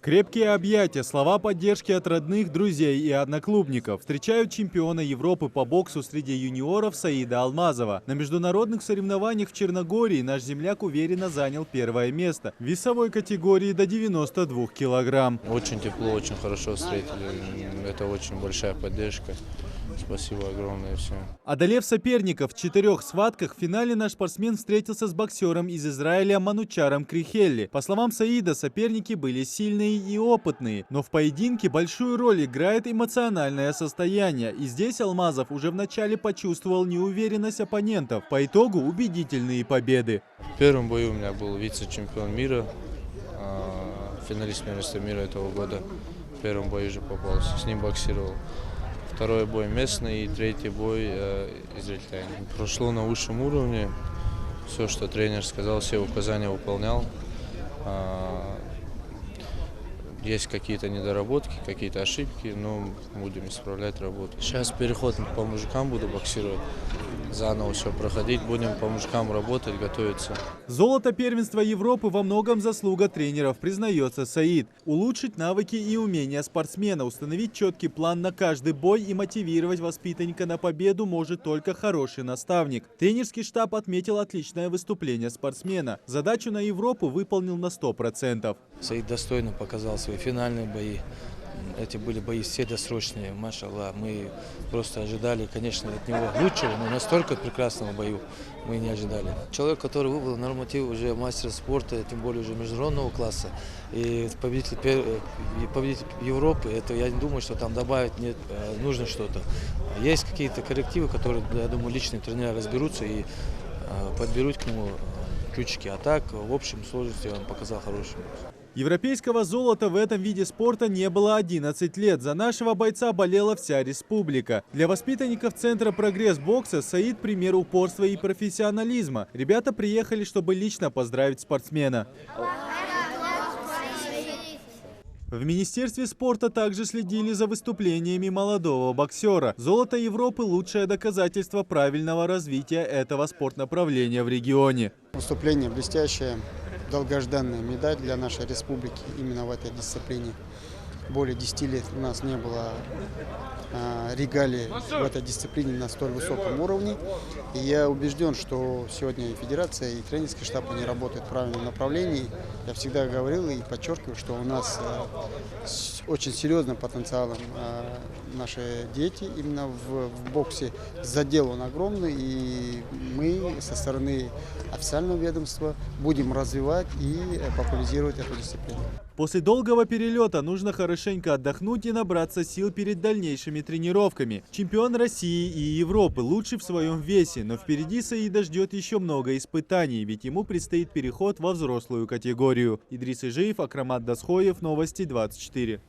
Крепкие объятия, слова поддержки от родных, друзей и одноклубников встречают чемпиона Европы по боксу среди юниоров Саида Алмазова. На международных соревнованиях в Черногории наш земляк уверенно занял первое место в весовой категории до 92 килограмм. Очень тепло, очень хорошо встретили. Это очень большая поддержка. Спасибо огромное всем. Одолев соперников в 4 схватках, в финале наш спортсмен встретился с боксером из Израиля Манучаром Крихелли. По словам Саида, соперники были сильные и опытные, но в поединке большую роль играет эмоциональное состояние. И здесь Алмазов уже в начале почувствовал неуверенность оппонентов. По итогу убедительные победы. В первом бою у меня был вице-чемпион мира, финалист первенства мира этого года. В первом бою же попался, с ним боксировал. Второй бой местный и третий бой израильтянин. Прошло на высшем уровне. Все, что тренер сказал, все указания выполнял. Есть какие-то недоработки, какие-то ошибки, но будем исправлять работу. Сейчас переход по мужикам буду боксировать. Заново все проходить, будем по мужикам работать, готовиться. Золото первенства Европы во многом заслуга тренеров, признается Саид. Улучшить навыки и умения спортсмена, установить четкий план на каждый бой и мотивировать воспитанника на победу может только хороший наставник. Тренерский штаб отметил отличное выступление спортсмена. Задачу на Европу выполнил на 100%. Саид достойно показал свои финальные бои. Эти были бои все досрочные, машаллах. Мы просто ожидали, конечно, от него лучшего, но настолько прекрасного бою мы не ожидали. Человек, который выбрал норматив уже мастера спорта, тем более уже международного класса, и победитель Европы, это я не думаю, что там добавить нет, нужно что-то. Есть какие-то коррективы, которые, я думаю, личные тренеры разберутся и подберут к нему ключики. А так, в общем сложности он показал хороший бой. Европейского золота в этом виде спорта не было 11 лет. За нашего бойца болела вся республика. Для воспитанников Центра «Прогресс» бокса Саид пример упорства и профессионализма. Ребята приехали, чтобы лично поздравить спортсмена. В Министерстве спорта также следили за выступлениями молодого боксера. Золото Европы – лучшее доказательство правильного развития этого спортнаправления в регионе. Выступление блестящее, долгожданная медаль для нашей республики именно в этой дисциплине. Более 10 лет у нас не было регалий в этой дисциплине на столь высоком уровне. И я убежден, что сегодня и федерация, и тренерский штаб они работают в правильном направлении. Я всегда говорил и подчеркиваю, что у нас с очень серьезным потенциалом наши дети именно в боксе. Задел он огромный, и мы со стороны официального ведомства будем развивать и популяризировать эту дисциплину. После долгого перелета нужно хорошенько отдохнуть и набраться сил перед дальнейшими тренировками. Чемпион России и Европы, лучший в своем весе, но впереди Саида ждет еще много испытаний, ведь ему предстоит переход во взрослую категорию. Идрис Ижиев, Акрамат Дасхоев, Новости 24.